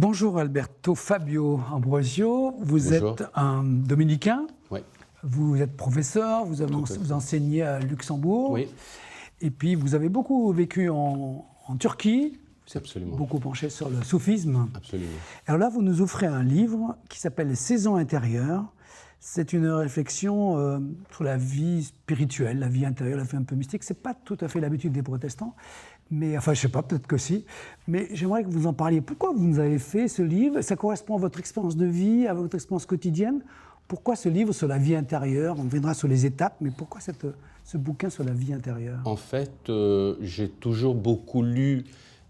Bonjour Alberto Fabio Ambrosio, vous Bonjour. êtes un dominicain, Oui, vous êtes professeur, vous enseignez à Luxembourg, oui, et puis vous avez beaucoup vécu en Turquie, vous êtes absolument. beaucoup penché sur le soufisme. Absolument. Alors là, vous nous offrez un livre qui s'appelle Les saisons intérieures. C'est une réflexion sur la vie spirituelle, la vie intérieure, la vie un peu mystique. Ce n'est pas tout à fait l'habitude des protestants, mais enfin, je ne sais pas, peut-être que si. Mais j'aimerais que vous en parliez. Pourquoi vous nous avez fait ce livre? Ça correspond à votre expérience de vie, à votre expérience quotidienne. Pourquoi ce livre sur la vie intérieure? On viendra sur les étapes, mais pourquoi ce bouquin sur la vie intérieure? En fait, j'ai toujours beaucoup lu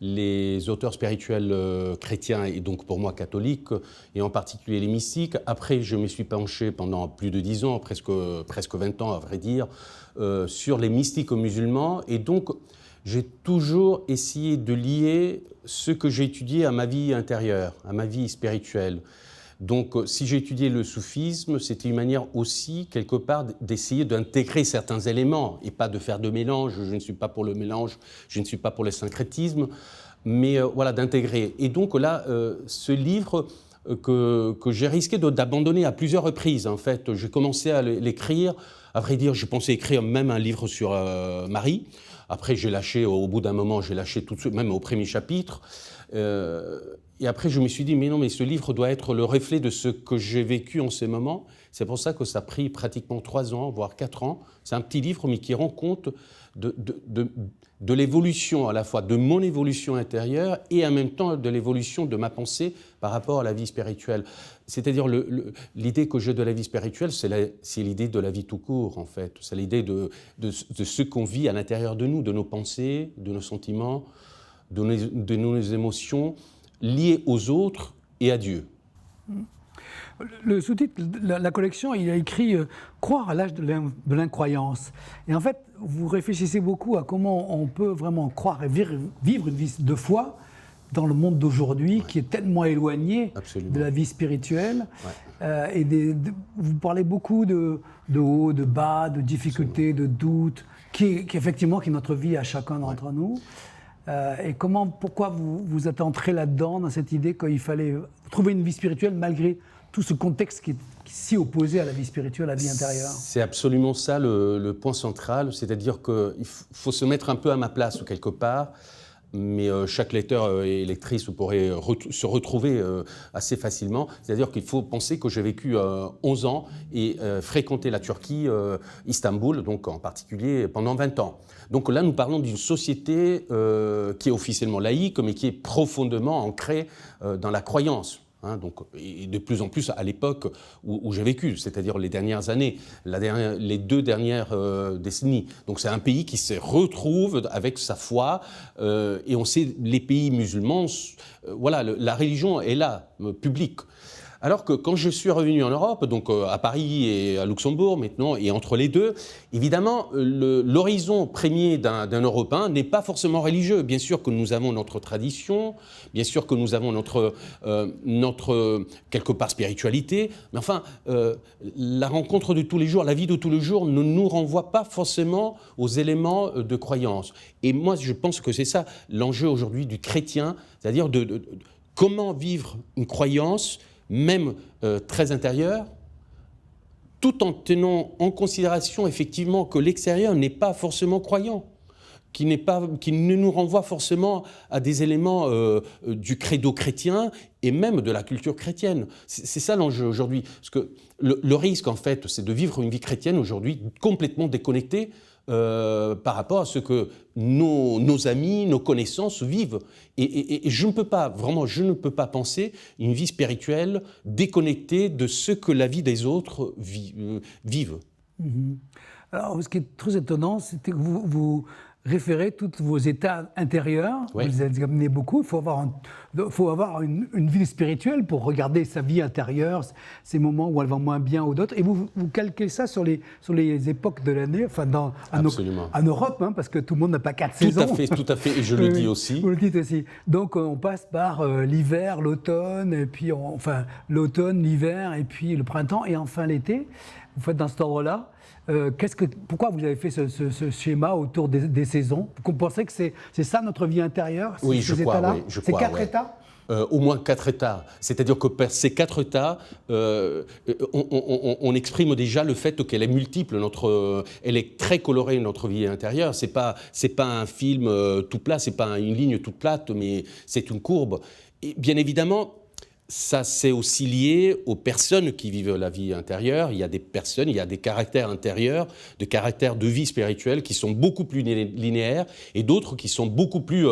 les auteurs spirituels chrétiens et donc pour moi catholiques, et en particulier les mystiques. Après, je me suis penché pendant plus de 10 ans, presque 20 ans à vrai dire, sur les mystiques musulmans. Et donc, j'ai toujours essayé de lier ce que j'ai étudié à ma vie intérieure, à ma vie spirituelle. Donc, si j'ai étudié le soufisme, c'était une manière aussi, quelque part, d'essayer d'intégrer certains éléments et pas de faire de mélange. Je ne suis pas pour le mélange, je ne suis pas pour le syncrétisme, mais voilà, d'intégrer. Et donc là, ce livre que j'ai risqué d'abandonner à plusieurs reprises, en fait, j'ai commencé à l'écrire. À vrai dire, je pensais écrire même un livre sur Marie. Après, j'ai lâché, au bout d'un moment, j'ai lâché tout de suite, même au premier chapitre. Et après, je me suis dit, mais non, mais ce livre doit être le reflet de ce que j'ai vécu en ces moments. C'est pour ça que ça a pris pratiquement 3 ans, voire 4 ans. C'est un petit livre, mais qui rend compte de l'évolution, à la fois de mon évolution intérieure et en même temps de l'évolution de ma pensée par rapport à la vie spirituelle. C'est-à-dire, l'idée que j'ai de la vie spirituelle, c'est l'idée de la vie tout court, en fait. C'est l'idée de ce qu'on vit à l'intérieur de nous, de nos pensées, de nos sentiments, de nos émotions, liés aux autres et à Dieu. Le sous-titre, la collection, il a écrit Croire à l'âge de l'incroyance. Et en fait, vous réfléchissez beaucoup à comment on peut vraiment croire et vivre une vie de foi dans le monde d'aujourd'hui, qui est tellement éloigné Absolument. de la vie spirituelle. Vous parlez beaucoup de haut, de bas, de difficultés, de doutes, qui est notre vie à chacun d'entre nous. Et pourquoi vous êtes entré là-dedans, dans cette idée qu'il fallait trouver une vie spirituelle malgré tout ce contexte qui est si opposé à la vie spirituelle, à la vie intérieure? C'est absolument ça le point central, c'est-à-dire qu'il faut se mettre un peu à ma place quelque part, mais chaque lecteur et lectrice pourrait se retrouver assez facilement. C'est-à-dire qu'il faut penser que j'ai vécu 11 ans et fréquenté la Turquie, Istanbul, donc en particulier pendant 20 ans. Donc là, nous parlons d'une société qui est officiellement laïque, mais qui est profondément ancrée dans la croyance. Et de plus en plus à l'époque où j'ai vécu, c'est-à-dire les dernières années, les 2 dernières décennies. Donc c'est un pays qui se retrouve avec sa foi, et on sait, les pays musulmans, voilà, la religion est là, publique. Alors que quand je suis revenu en Europe, donc à Paris et à Luxembourg maintenant, et entre les deux, évidemment, l'horizon premier d'un Européen n'est pas forcément religieux. Bien sûr que nous avons notre tradition, bien sûr que nous avons notre quelque part spiritualité, mais enfin, la rencontre de tous les jours, la vie de tous les jours ne nous renvoie pas forcément aux éléments de croyance. Et moi, je pense que c'est ça l'enjeu aujourd'hui du chrétien, c'est-à-dire de comment vivre une croyance même très intérieure, tout en tenant en considération effectivement que l'extérieur n'est pas forcément croyant, qui ne nous renvoie forcément à des éléments du credo chrétien et même de la culture chrétienne. C'est ça l'enjeu aujourd'hui. Parce que le risque, en fait, c'est de vivre une vie chrétienne aujourd'hui complètement déconnectée par rapport à ce que nos amis, nos connaissances vivent. Et je ne peux pas penser une vie spirituelle déconnectée de ce que la vie des autres vivent. Mm-hmm. Alors, ce qui est très étonnant, c'est que vous référez tous vos états intérieurs. Oui. Vous les avez amenés beaucoup. Il faut avoir une vie spirituelle pour regarder sa vie intérieure, ces moments où elle va moins bien ou d'autres. Et vous calquez ça sur les époques de l'année, enfin en Europe, parce que tout le monde n'a pas 4 saisons. Tout à fait, et je le dis aussi. Vous le dites aussi. Donc on passe par l'hiver, l'automne, et puis l'automne, l'hiver, et puis le printemps, et enfin l'été. Vous faites dans cet ordre-là. Pourquoi vous avez fait ce schéma autour des saisons? Vous pensez que c'est ça notre vie intérieure? Oui, je crois. C'est 4 états? au moins 4 états. C'est-à-dire que par ces 4 états, on exprime déjà le fait qu'elle est multiple, elle est très colorée, notre vie intérieure. C'est pas un film tout plat, c'est pas une ligne toute plate, mais c'est une courbe. Et bien évidemment, ça, c'est aussi lié aux personnes qui vivent la vie intérieure. Il y a des personnes, il y a des caractères intérieurs, des caractères de vie spirituelle qui sont beaucoup plus linéaires et d'autres qui sont beaucoup plus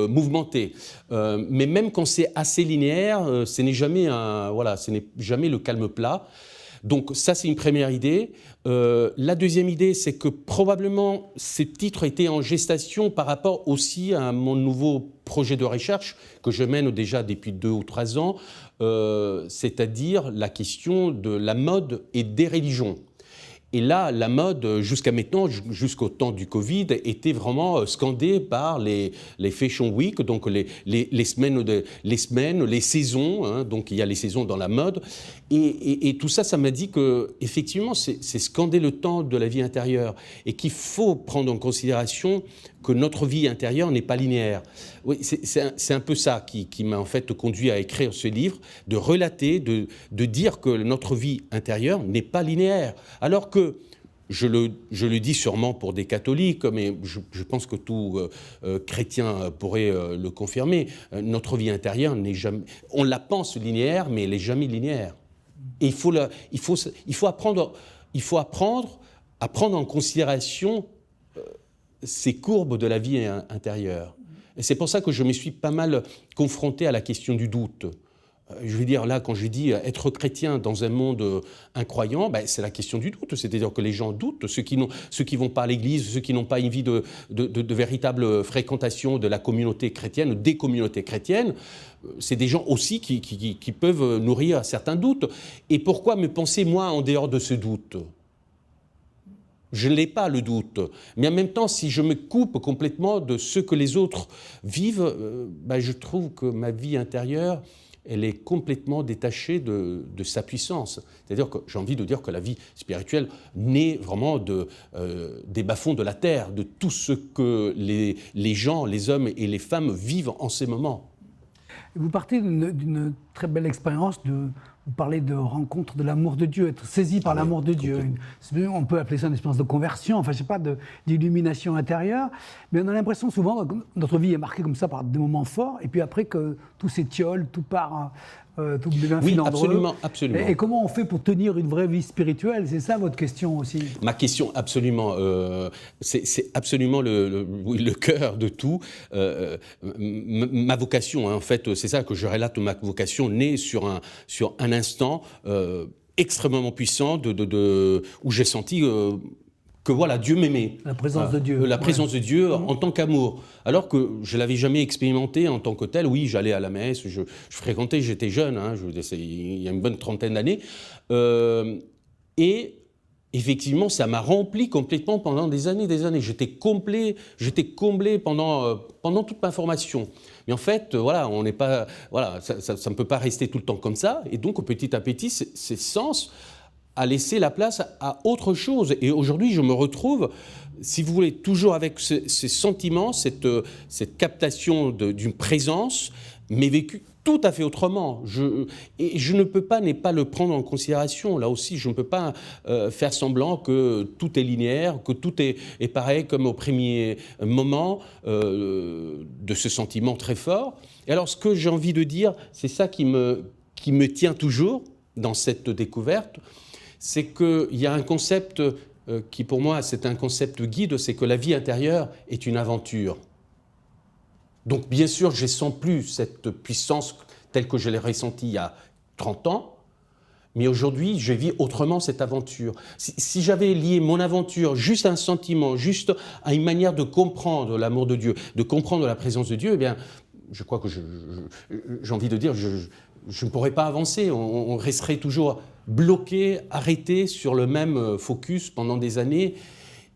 mouvementés. Mais même quand c'est assez linéaire, ce n'est jamais le calme plat. Donc ça, c'est une première idée. La deuxième idée, c'est que probablement ce titre était en gestation par rapport aussi à mon nouveau projet de recherche que je mène déjà depuis 2 ou 3 ans, c'est-à-dire la question de la mode et des religions. Et là, la mode, jusqu'à maintenant, jusqu'au temps du Covid, était vraiment scandée par les Fashion Week, donc les semaines, les saisons, hein, donc il y a les saisons dans la mode. Et tout ça, ça m'a dit qu'effectivement, c'est scander le temps de la vie intérieure et qu'il faut prendre en considération que notre vie intérieure n'est pas linéaire. Oui, c'est un peu ça qui m'a en fait conduit à écrire ce livre, de relater, de dire que notre vie intérieure n'est pas linéaire. Alors que, je le dis sûrement pour des catholiques, mais je pense que tout chrétien pourrait le confirmer, notre vie intérieure n'est jamais... On la pense linéaire, mais elle n'est jamais linéaire. Et il faut apprendre à prendre en considération ces courbes de la vie intérieure. Et c'est pour ça que je me suis pas mal confronté à la question du doute. Je veux dire, là, quand j'ai dit être chrétien dans un monde incroyant, c'est la question du doute. C'est-à-dire que les gens doutent, ceux qui vont pas à l'église, ceux qui n'ont pas une vie de véritable fréquentation de la communauté chrétienne, des communautés chrétiennes, c'est des gens aussi qui peuvent nourrir certains doutes. Et pourquoi me penser, moi, en dehors de ce doute ? Je n'ai pas le doute. Mais en même temps, si je me coupe complètement de ce que les autres vivent, je trouve que ma vie intérieure, elle est complètement détachée de sa puissance. C'est-à-dire que j'ai envie de dire que la vie spirituelle naît vraiment des bas-fonds de la terre, de tout ce que les gens, les hommes et les femmes vivent en ces moments. Vous partez d'une très belle expérience vous parlez de rencontre de l'amour de Dieu, être saisi par l'amour de Dieu. On peut appeler ça une expérience de conversion, enfin je sais pas, d'illumination intérieure, mais on a l'impression souvent que notre vie est marquée comme ça par des moments forts, et puis après que tout s'étiole, tout part, tout devient filandreux. Oui, absolument. Et comment on fait pour tenir une vraie vie spirituelle? C'est ça votre question aussi? Ma question, absolument. C'est absolument le cœur de tout. Ma vocation, hein, en fait, c'est ça que je relate, ma vocation naît sur un instant extrêmement puissant où j'ai senti que voilà, Dieu m'aimait. La présence de Dieu. La présence de Dieu en tant qu'amour. Alors que je ne l'avais jamais expérimenté en tant que tel. Oui, j'allais à la messe, je fréquentais, j'étais jeune, hein, il y a une bonne trentaine d'années. Et effectivement, ça m'a rempli complètement pendant des années. J'étais comblé pendant toute ma formation. Mais en fait, voilà, ça ne peut pas rester tout le temps comme ça. Et donc, petit à petit, ces sens a laissé la place à autre chose. Et aujourd'hui, je me retrouve, si vous voulez, toujours avec ces sentiments, cette captation d'une présence, mais vécue tout à fait autrement. Et je ne peux pas le prendre en considération. Là aussi, je ne peux pas faire semblant que tout est linéaire, que tout est pareil comme au premier moment de ce sentiment très fort. Et alors, ce que j'ai envie de dire, c'est ça qui me tient toujours dans cette découverte, c'est qu'il y a un concept qui, pour moi, c'est un concept guide, c'est que la vie intérieure est une aventure. Donc, bien sûr, je ne sens plus cette puissance telle que je l'ai ressentie il y a 30 ans, mais aujourd'hui, je vis autrement cette aventure. Si j'avais lié mon aventure juste à un sentiment, juste à une manière de comprendre l'amour de Dieu, de comprendre la présence de Dieu, eh bien, je crois que j'ai envie de dire, je ne pourrais pas avancer. On resterait toujours bloqué, arrêté sur le même focus pendant des années.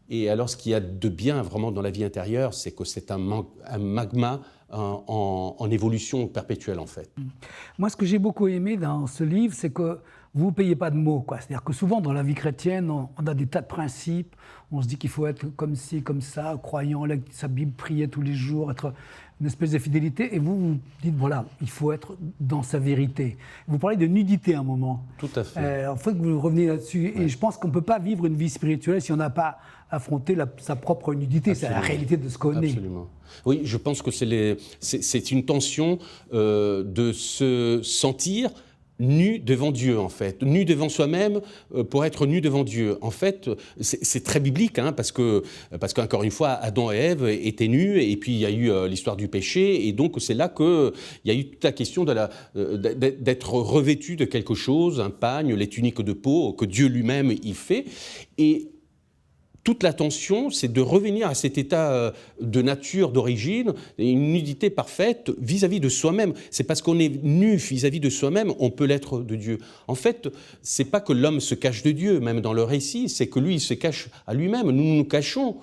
Et alors, ce qu'il y a de bien vraiment dans la vie intérieure, c'est que c'est un magma en évolution perpétuelle, en fait. Moi, ce que j'ai beaucoup aimé dans ce livre, c'est que vous ne payez pas de mots, quoi. C'est-à-dire que souvent, dans la vie chrétienne, on a des tas de principes. On se dit qu'il faut être comme ci, comme ça, croyant, lire sa Bible, prier tous les jours, être une espèce de fidélité. Et vous dites, voilà, il faut être dans sa vérité. Vous parlez de nudité à un moment. Tout à fait. Il faut que vous reveniez là-dessus. Ouais. Et je pense qu'on ne peut pas vivre une vie spirituelle si on n'a pas affronté sa propre nudité. Absolument. C'est la réalité de ce qu'on est. Absolument. Oui, je pense que c'est une tension de se sentir nu devant Dieu, en fait. Nu devant soi-même pour être nu devant Dieu. En fait, c'est très biblique, hein, parce qu'encore une fois, Adam et Ève étaient nus, et puis il y a eu l'histoire du péché, et donc c'est là qu'il y a eu toute la question d'être revêtu de quelque chose, un pagne, les tuniques de peau, que Dieu lui-même y fait. Et toute l'attention, c'est de revenir à cet état de nature d'origine, une nudité parfaite vis-à-vis de soi-même. C'est parce qu'on est nu vis-à-vis de soi-même, on peut l'être de Dieu. En fait, c'est pas que l'homme se cache de Dieu, même dans le récit, c'est que lui, il se cache à lui-même. Nous nous cachons.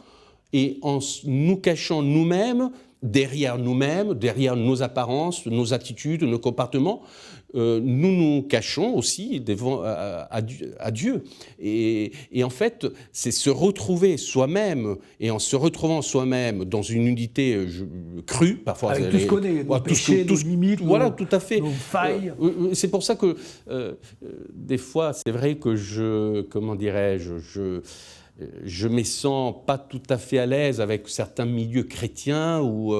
Et en nous cachant nous-mêmes, derrière nos apparences, nos attitudes, nos comportements, nous nous cachons aussi à Dieu. Et en fait, c'est se retrouver soi-même, et en se retrouvant soi-même dans une unité crue, parfois... Avec tout ce qu'on est, nos péchés, nos limites, voilà, tout à fait. nos failles. C'est pour ça que, des fois, c'est vrai que je me sens pas tout à fait à l'aise avec certains milieux chrétiens où,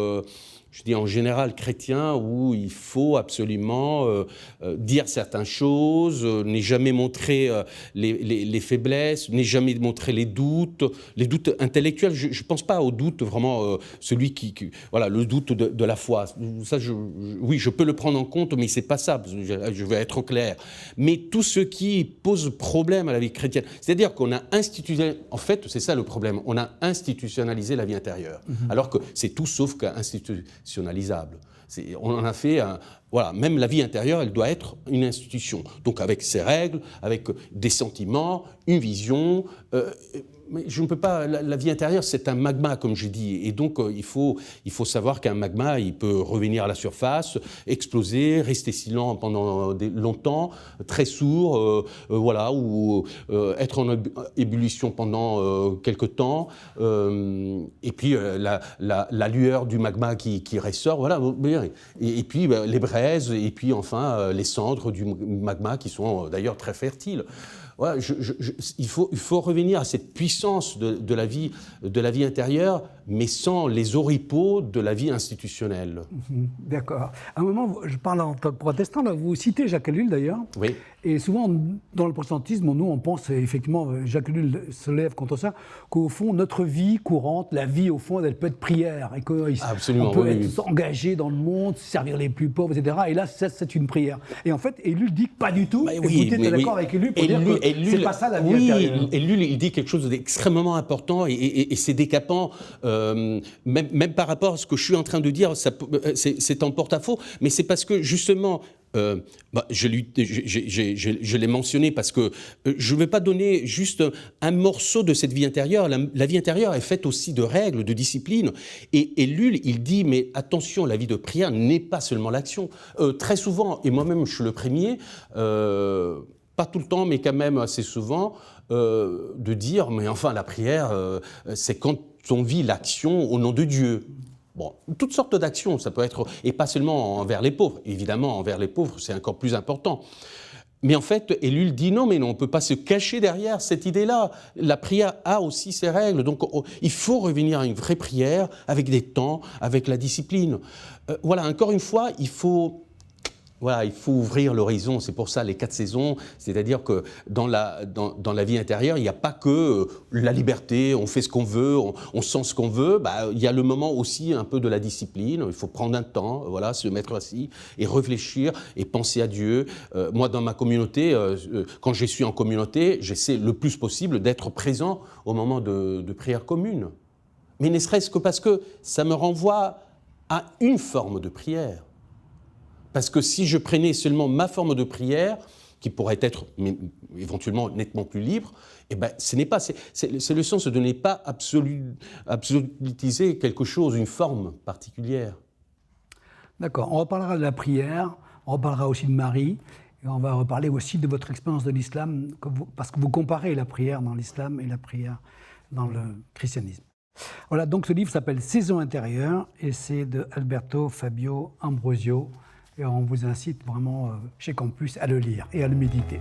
je dis en général chrétiens, où il faut absolument dire certaines choses, ne jamais montrer les faiblesses, ne jamais montrer les doutes intellectuels. Je ne pense pas au doute vraiment, celui voilà, le doute de la foi. Ça, oui, je peux le prendre en compte, mais c'est pas ça, je vais être clair. Mais tout ce qui pose problème à la vie chrétienne, c'est-à-dire qu'on a institutionnalisé, en fait, c'est ça le problème, on a institutionnalisé la vie intérieure, alors que c'est tout sauf qu'institutionnalisable. On en a fait voilà, même la vie intérieure, elle doit être une institution. Donc avec ses règles, avec des sentiments, une vision. Mais je ne peux pas. La vie intérieure, c'est un magma, comme je dis, et donc il faut savoir qu'un magma, il peut revenir à la surface, exploser, rester silent pendant longtemps, très sourd, voilà, ou être en ébullition pendant quelque temps, et puis la lueur du magma qui ressort, voilà, et puis les braises, et puis enfin les cendres du magma qui sont d'ailleurs très fertiles. Voilà, il faut revenir à cette puissance de la vie intérieure, mais sans les oripeaux de la vie institutionnelle. D'accord. À un moment, je parle en tant que protestant, là, vous citez Jacques Ellul d'ailleurs. Oui. Et souvent, dans le protestantisme, nous, on pense effectivement, Jacques Ellul se lève contre ça, qu'au fond, notre vie courante, la vie, au fond, elle peut être prière. Et qu'on peut être engagé dans le monde, servir les plus pauvres, etc. Et là, c'est une prière. Et en fait, Ellul dit que pas du tout. Et vous êtes d'accord avec Ellul pour dire que c'est pas ça la vie intérieure. Ellul, il dit quelque chose d'extrêmement important et c'est décapant, même par rapport à ce que je suis en train de dire, c'est en porte-à-faux, mais c'est parce que justement, je l'ai mentionné parce que je ne vais pas donner juste un morceau de cette vie intérieure. La vie intérieure est faite aussi de règles, de disciplines. Et Ellul, il dit, mais attention, la vie de prière n'est pas seulement l'action. Très souvent, et moi-même je suis le premier, pas tout le temps, mais quand même assez souvent, de dire, mais enfin la prière, c'est quand on vit l'action au nom de Dieu. Bon, toutes sortes d'actions, ça peut être, et pas seulement envers les pauvres. Évidemment, envers les pauvres, c'est encore plus important. Mais en fait, Ellul dit non, mais non, on ne peut pas se cacher derrière cette idée-là. La prière a aussi ses règles, donc il faut revenir à une vraie prière, avec des temps, avec la discipline. Voilà, encore une fois, il faut ouvrir l'horizon, c'est pour ça les 4 saisons, c'est-à-dire que dans la vie intérieure, il n'y a pas que la liberté, on fait ce qu'on veut, on sent ce qu'on veut, il y a le moment aussi un peu de la discipline, il faut prendre un temps, voilà, se mettre assis et réfléchir et penser à Dieu. Moi, dans ma communauté, quand je suis en communauté, j'essaie le plus possible d'être présent au moment de prière commune. Mais ne serait-ce que parce que ça me renvoie à une forme de prière. Parce que si je prenais seulement ma forme de prière, qui pourrait être éventuellement nettement plus libre, ce n'est pas, c'est le sens de ne pas absolutiser quelque chose, une forme particulière. D'accord, on reparlera de la prière, on reparlera aussi de Marie. Et on va reparler aussi de votre expérience de l'islam, parce que vous comparez la prière dans l'islam et la prière dans le christianisme. Voilà, donc ce livre s'appelle Saison intérieure et c'est de Alberto Fabio Ambrosio. Et on vous incite vraiment chez Campus à le lire et à le méditer.